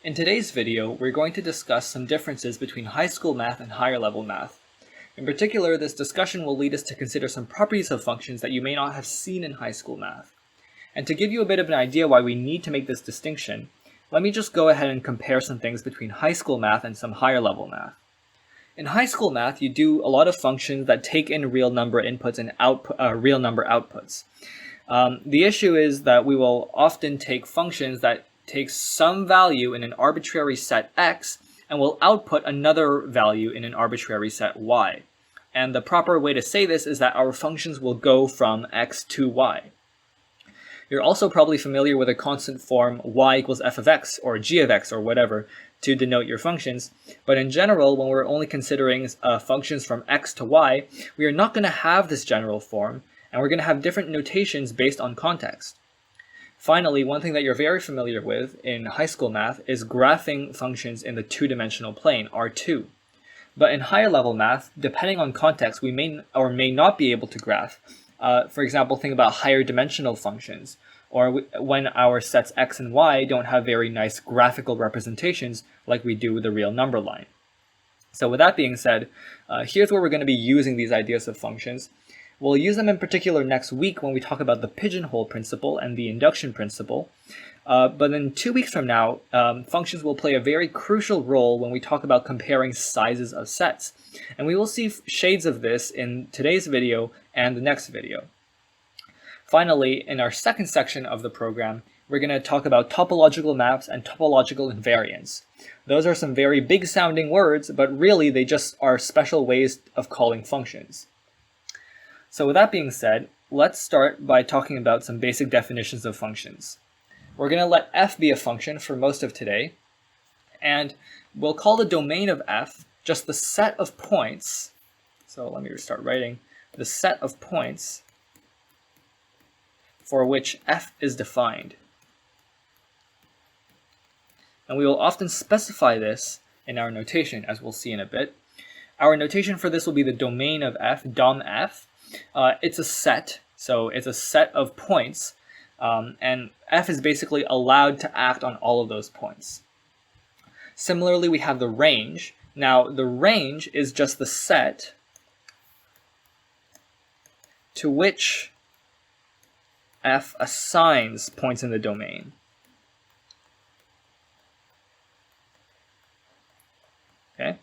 In today's video, we're going to discuss some differences between high school math and higher level math. In particular, this discussion will lead us to consider some properties of functions that you may not have seen in high school math. And to give you a bit of an idea why we need to make this distinction, let me just go ahead and compare some things between high school math and some higher level math. In high school math, you do a lot of functions that take in real number inputs and real number outputs. The issue is that we will often take functions that take some value in an arbitrary set x and will output another value in an arbitrary set y. And the proper way to say this is that our functions will go from x to y. You're also probably familiar with a constant form y equals f of x or g of x or whatever to denote your functions. But in general, when we're only considering functions from x to y, we are not going to have this general form, and we're going to have different notations based on context. Finally, one thing that you're very familiar with in high school math is graphing functions in the two-dimensional plane, R2. But in higher level math, depending on context, we may or may not be able to graph. For example, think about higher dimensional functions, or when our sets x and y don't have very nice graphical representations like we do with the real number line. So with that being said, here's where we're going to be using these ideas of functions. We'll use them in particular next week when we talk about the pigeonhole principle and the induction principle. But then 2 weeks from now, functions will play a very crucial role when we talk about comparing sizes of sets. And we will see shades of this in today's video and the next video. Finally, in our second section of the program, we're going to talk about topological maps and topological invariants. Those are some very big sounding words, but really they just are special ways of calling functions. So with that being said, let's start by talking about some basic definitions of functions. We're going to let f be a function for most of today, and we'll call the domain of f just the set of points. So let me start writing the set of points for which f is defined. And we will often specify this in our notation, as we'll see in a bit. Our notation for this will be the domain of f, dom f. It's a set, so it's a set of points, and f is basically allowed to act on all of those points. Similarly, we have the range. Now, the range is just the set to which f assigns points in the domain. Okay?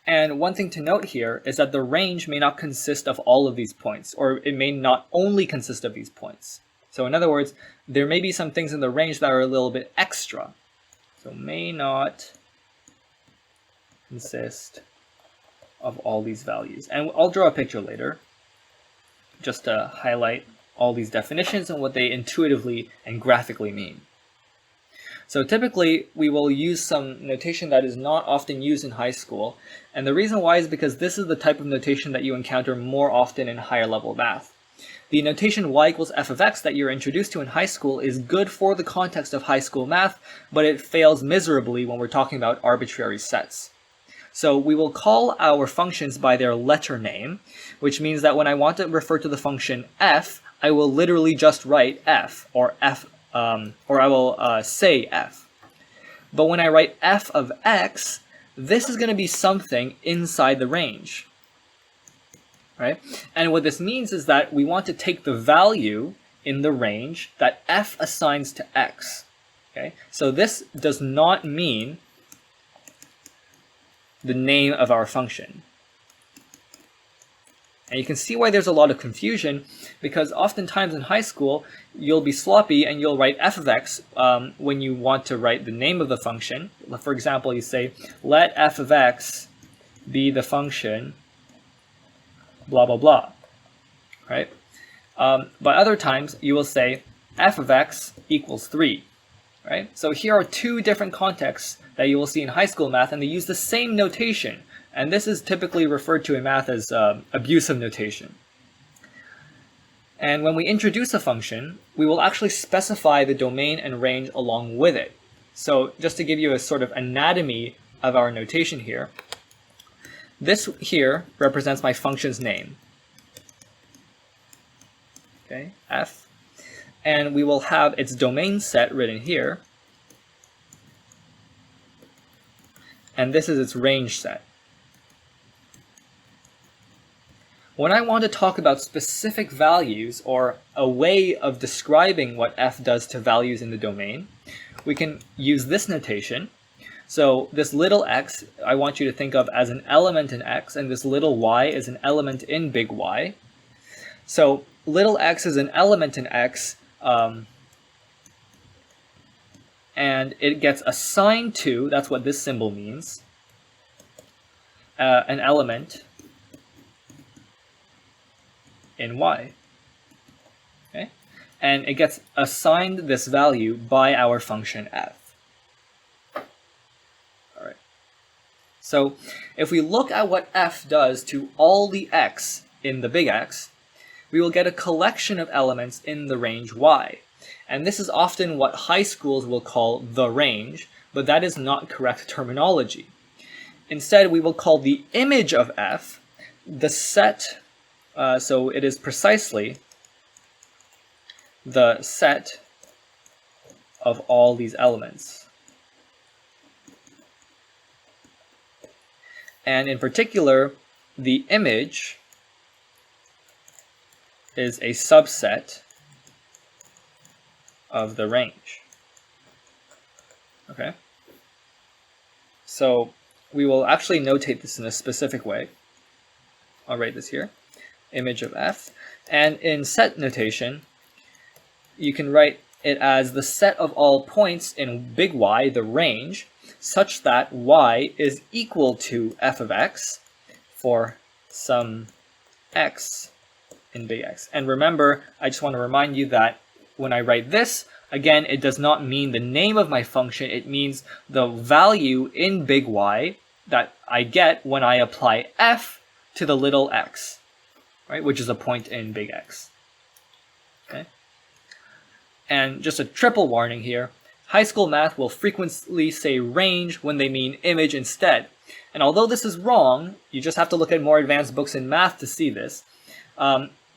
And one thing to note here is that the range may not consist of all of these points, or it may not only consist of these points. So in other words, there may be some things in the range that are a little bit extra. So may not consist of all these values. And I'll draw a picture later, just to highlight all these definitions and what they intuitively and graphically mean. So typically, we will use some notation that is not often used in high school, and the reason why is because this is the type of notation that you encounter more often in higher level math. The notation y equals f of x that you're introduced to in high school is good for the context of high school math, but it fails miserably when we're talking about arbitrary sets. So we will call our functions by their letter name, which means that when I want to refer to the function f, I will literally just write f, or f, or I will say f. But when I write f of x, this is going to be something inside the range, right? And what this means is that we want to take the value in the range that f assigns to x. Okay, so this does not mean the name of our function. And you can see why there's a lot of confusion, because oftentimes in high school, you'll be sloppy and you'll write f of x when you want to write the name of the function. For example, you say, let f of x be the function blah, blah, blah, right? But other times, you will say f of x equals 3, right? So here are two different contexts that you will see in high school math, and they use the same notation. And this is typically referred to in math as abusive notation. And when we introduce a function, we will actually specify the domain and range along with it. So just to give you a sort of anatomy of our notation here, this here represents my function's name. Okay, f. And we will have its domain set written here. and this is its range set. When I want to talk about specific values or a way of describing what f does to values in the domain, we can use this notation. So this little x, I want you to think of as an element in x, and this little y is an element in big Y. So little x is an element in x, and it gets assigned to, that's what this symbol means, an element in y. Okay? And it gets assigned this value by our function f. All right. So if we look at what f does to all the x in the big X, we will get a collection of elements in the range y. And this is often what high schools will call the range, but that is not correct terminology. Instead, we will call the image of f the set, so it is precisely the set of all these elements. And in particular, the image is a subset of the range. Okay? So we will actually notate this in a specific way. I'll write this here, image of f. And in set notation, you can write it as the set of all points in big Y, the range, such that y is equal to f of x for some x in big X. And remember, I just want to remind you that when I write this, again, it does not mean the name of my function. It means the value in big Y that I get when I apply f to the little x, right, which is a point in big X. Okay. And just a triple warning here, high school math will frequently say range when they mean image instead. And although this is wrong, you just have to look at more advanced books in math to see this.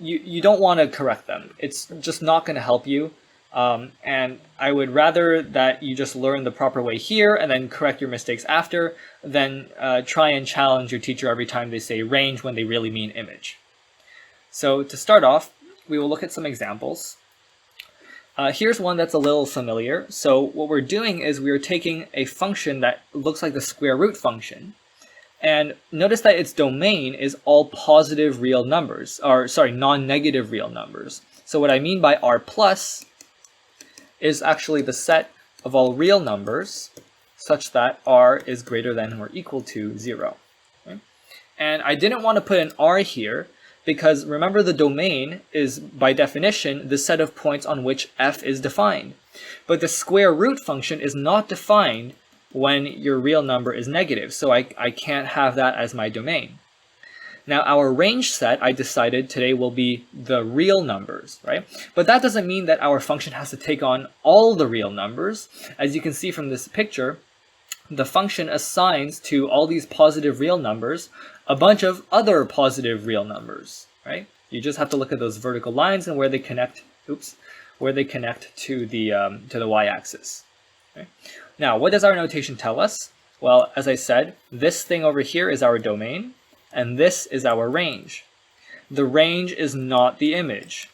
You don't want to correct them. It's just not going to help you. And I would rather that you just learn the proper way here and then correct your mistakes after than try and challenge your teacher every time they say range when they really mean image. So to start off, we will look at some examples. Here's one that's a little familiar. So what we're doing is we're taking a function that looks like the square root function. And notice that its domain is all positive real numbers, or sorry, non-negative real numbers. So what I mean by r plus is actually the set of all real numbers such that r is greater than or equal to 0. Okay? And I didn't want to put an r here because remember the domain is by definition the set of points on which f is defined. But the square root function is not defined when your real number is negative, so I can't have that as my domain. Now our range set, I decided today, will be the real numbers, right? But that doesn't mean that our function has to take on all the real numbers. As you can see from this picture, the function assigns to all these positive real numbers a bunch of other positive real numbers, right? You just have to look at those vertical lines and where they connect, where they connect to the y-axis. Okay? Now, what does our notation tell us? Well, as I said, this thing over here is our domain, and this is our range. The range is not the image.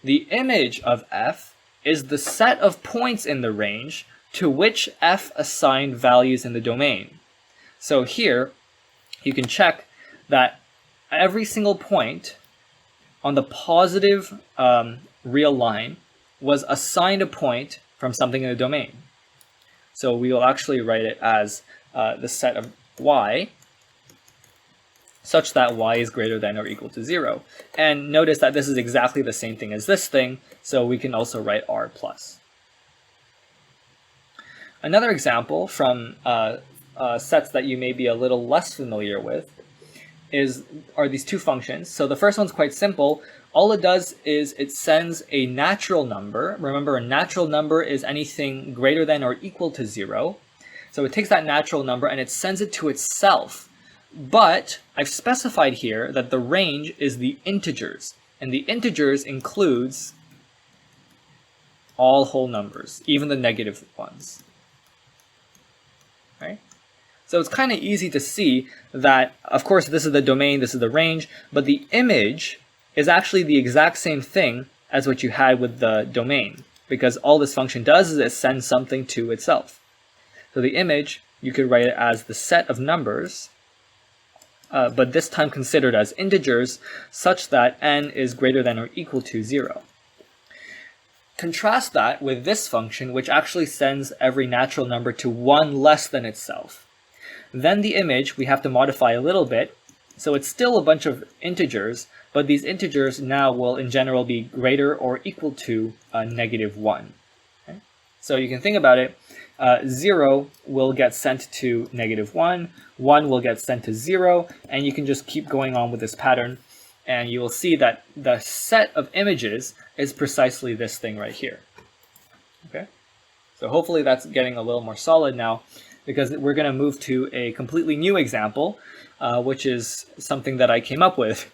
The image of f is the set of points in the range to which f assigned values in the domain. So here, you can check that every single point on the positive real line was assigned a point from something in the domain. So we will actually write it as the set of y such that y is greater than or equal to 0. And notice that this is exactly the same thing as this thing, so we can also write r plus. Another example from sets that you may be a little less familiar with are these two functions. So the first one's quite simple. All it does is it sends a natural number. Remember, a natural number is anything greater than or equal to 0. So it takes that natural number and it sends it to itself. But I've specified here that the range is the integers. And the integers includes all whole numbers, even the negative ones. Right? So it's kind of easy to see that, of course, this is the domain, this is the range, but the image is actually the exact same thing as what you had with the domain, because all this function does is it sends something to itself. So the image, you could write it as the set of numbers, but this time considered as integers, such that n is greater than or equal to 0. Contrast that with this function, which actually sends every natural number to 1 less than itself. Then the image we have to modify a little bit, so it's still a bunch of integers, but these integers now will in general be greater or equal to -1. Okay? So you can think about it, 0 will get sent to -1, 1 will get sent to 0, and you can just keep going on with this pattern, and you will see that the set of images is precisely this thing right here. Okay, so hopefully that's getting a little more solid now, because we're going to move to a completely new example, which is something that I came up with.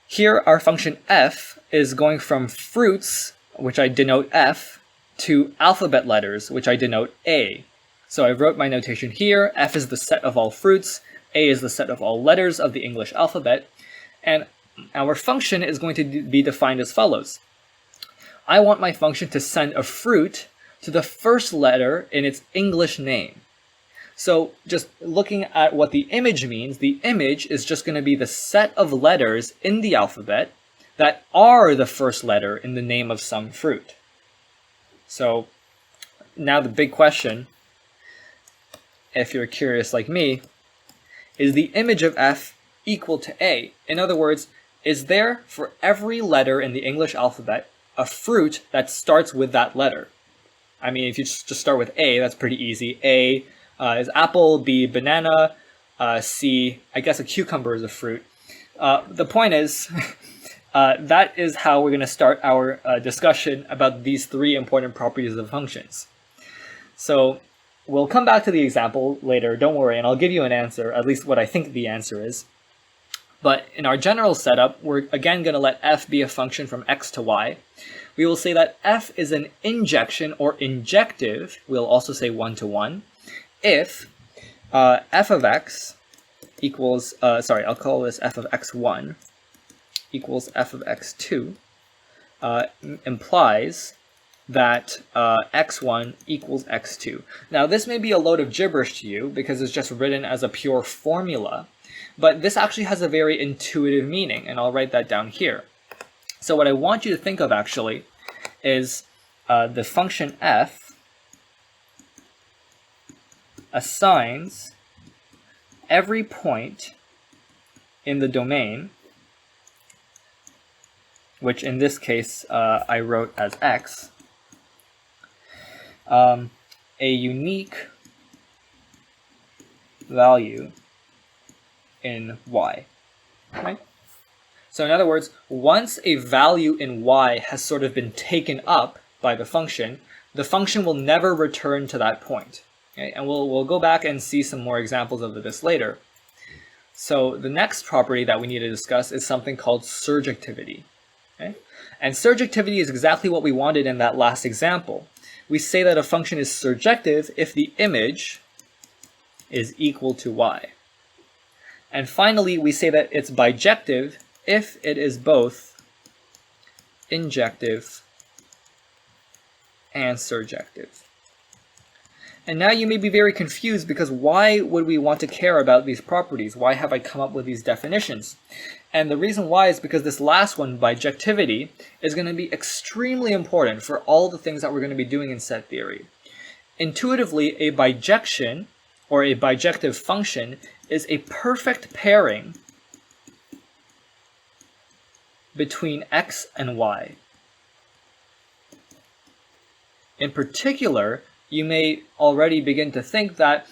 Here, our function f is going from fruits, which I denote f, to alphabet letters, which I denote a. So I wrote my notation here. F is the set of all fruits, a is the set of all letters of the English alphabet, and our function is going to be defined as follows. I want my function to send a fruit to the first letter in its English name. So just looking at what the image means, the image is just going to be the set of letters in the alphabet that are the first letter in the name of some fruit. So now the big question, if you're curious like me, is the image of f equal to a? In other words, is there for every letter in the English alphabet a fruit that starts with that letter? I mean, if you just start with A, that's pretty easy. A is apple, B, banana, C, I guess a cucumber is a fruit. The point is, that is how we're going to start our discussion about these three important properties of functions. So we'll come back to the example later, don't worry, and I'll give you an answer, at least what I think the answer is. But in our general setup, we're again going to let f be a function from x to y. We will say that f is an injection or injective, we'll also say one-to-one, if f of x equals, I'll call this f of x1 equals f of x2, implies that x1 equals x2. Now this may be a load of gibberish to you because it's just written as a pure formula, but this actually has a very intuitive meaning, and I'll write that down here. So what I want you to think of actually is the function f assigns every point in the domain, which in this case I wrote as x, a unique value in y. Okay? So in other words, once a value in y has sort of been taken up by the function will never return to that point. Okay? And we'll go back and see some more examples of this later. So the next property that we need to discuss is something called surjectivity. Okay? And surjectivity is exactly what we wanted in that last example. We say that a function is surjective if the image is equal to y. And finally, we say that it's bijective if it is both injective and surjective. And now you may be very confused because why would we want to care about these properties? Why have I come up with these definitions? And the reason why is because this last one, bijectivity, is going to be extremely important for all the things that we're going to be doing in set theory. Intuitively, a bijection or a bijective function is a perfect pairing between x and y. In particular, you may already begin to think that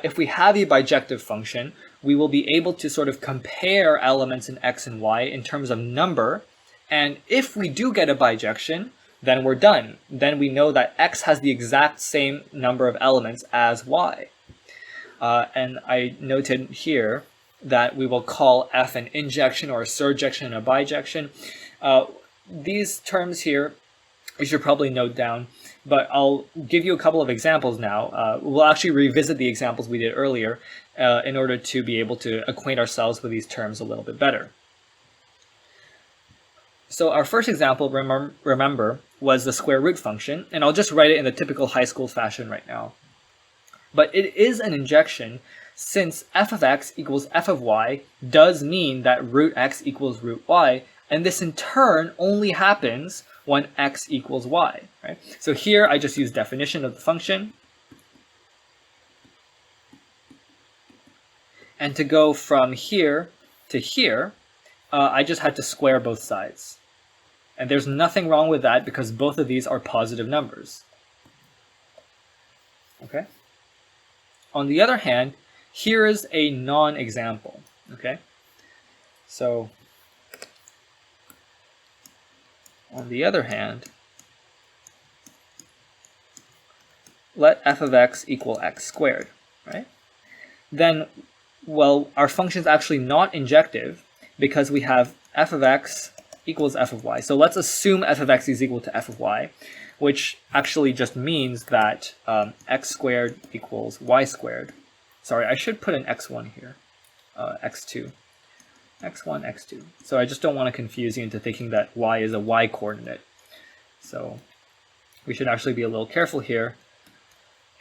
if we have a bijective function, we will be able to sort of compare elements in x and y in terms of number, and if we do get a bijection, then we're done. Then we know that x has the exact same number of elements as y. And I noted here that we will call f an injection or a surjection and a bijection. These terms here, you should probably note down. but I'll give you a couple of examples now. We'll actually revisit the examples we did earlier in order to be able to acquaint ourselves with these terms a little bit better. So our first example, remember, was the square root function, and I'll just write it in the typical high school fashion right now. But it is an injection, since f of x equals f of y does mean that root x equals root y, and this in turn only happens when x equals y, right? So here I just use definition of the function. And to go from here to here, I just had to square both sides. And there's nothing wrong with that because both of these are positive numbers. Okay? On the other hand, here is a non-example. Okay? So, on the other hand, let f of x equal x squared, right? Then, well, our function is actually not injective because we have f of x equals f of y. So let's assume f of x is equal to f of y, which actually just means that x squared equals y squared. Sorry, I should put an x1 here, x2. x1, x2. So I just don't want to confuse you into thinking that y is a y coordinate. So we should actually be a little careful here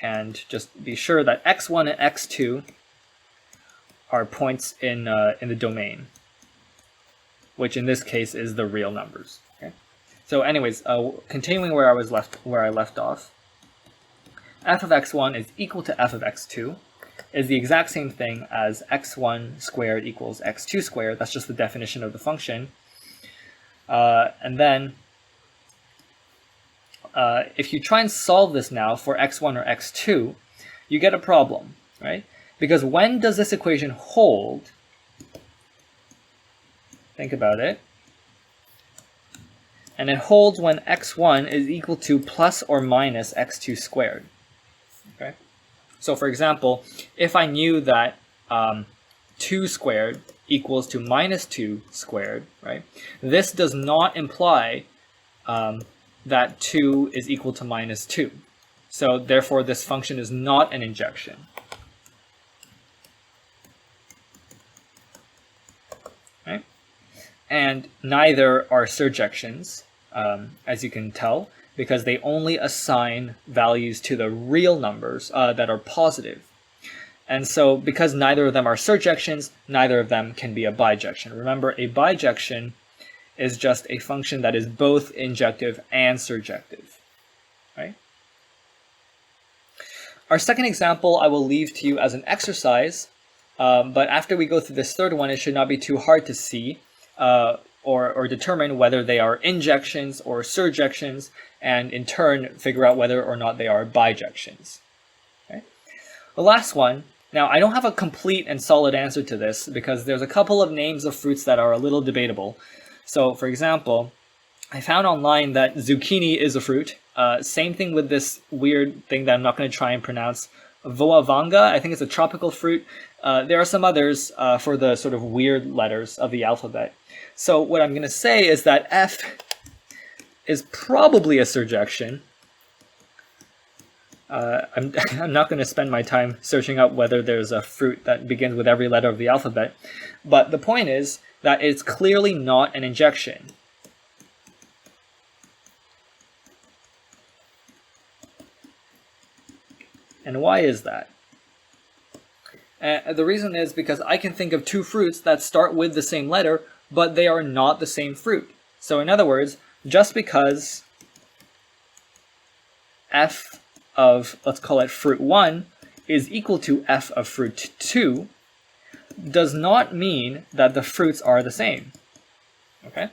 and just be sure that x1 and x2 are points in the domain, which in this case is the real numbers. Okay. So anyways, continuing where I left off, f of x1 is equal to f of x2 is the exact same thing as x1 squared equals x2 squared. That's just the definition of the function. And then if you try and solve this now for x1 or x2, you get a problem, right? Because when does this equation hold? Think about it. And it holds when x1 is equal to plus or minus x2 squared. Okay. So for example, if I knew that 2 squared equals to minus 2 squared, right? This does not imply that 2 is equal to minus 2. So therefore, this function is not an injection. Right? And neither are surjections, as you can tell, because they only assign values to the real numbers that are positive. And so because neither of them are surjections, neither of them can be a bijection. Remember, a bijection is just a function that is both injective and surjective. Right? Our second example I will leave to you as an exercise, but after we go through this third one, it should not be too hard to see or determine whether they are injections or surjections, and in turn figure out whether or not they are bijections. Okay? The last one, now I don't have a complete and solid answer to this because there's a couple of names of fruits that are a little debatable. So for example, I found online that zucchini is a fruit. Same thing with this weird thing that I'm not going to try and pronounce, voavanga. I think it's a tropical fruit. There are some others for the sort of weird letters of the alphabet. So what I'm going to say is that F is probably a surjection. I'm not going to spend my time searching up whether there's a fruit that begins with every letter of the alphabet. But the point is that it's clearly not an injection. And why is that? The reason is because I can think of two fruits that start with the same letter, but they are not the same fruit. So in other words, just because f of, let's call it fruit 1, is equal to f of fruit 2, does not mean that the fruits are the same. Okay?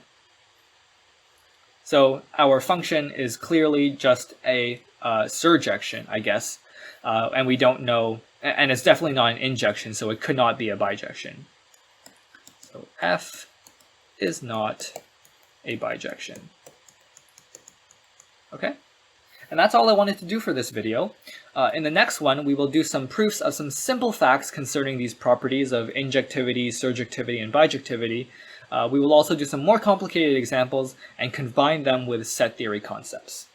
So our function is clearly just a surjection, I guess, and we don't know, and it's definitely not an injection, so it could not be a bijection. So f is not a bijection. Okay? And that's all I wanted to do for this video. In the next one, we will do some proofs of some simple facts concerning these properties of injectivity, surjectivity, and bijectivity. We will also do some more complicated examples and combine them with set theory concepts.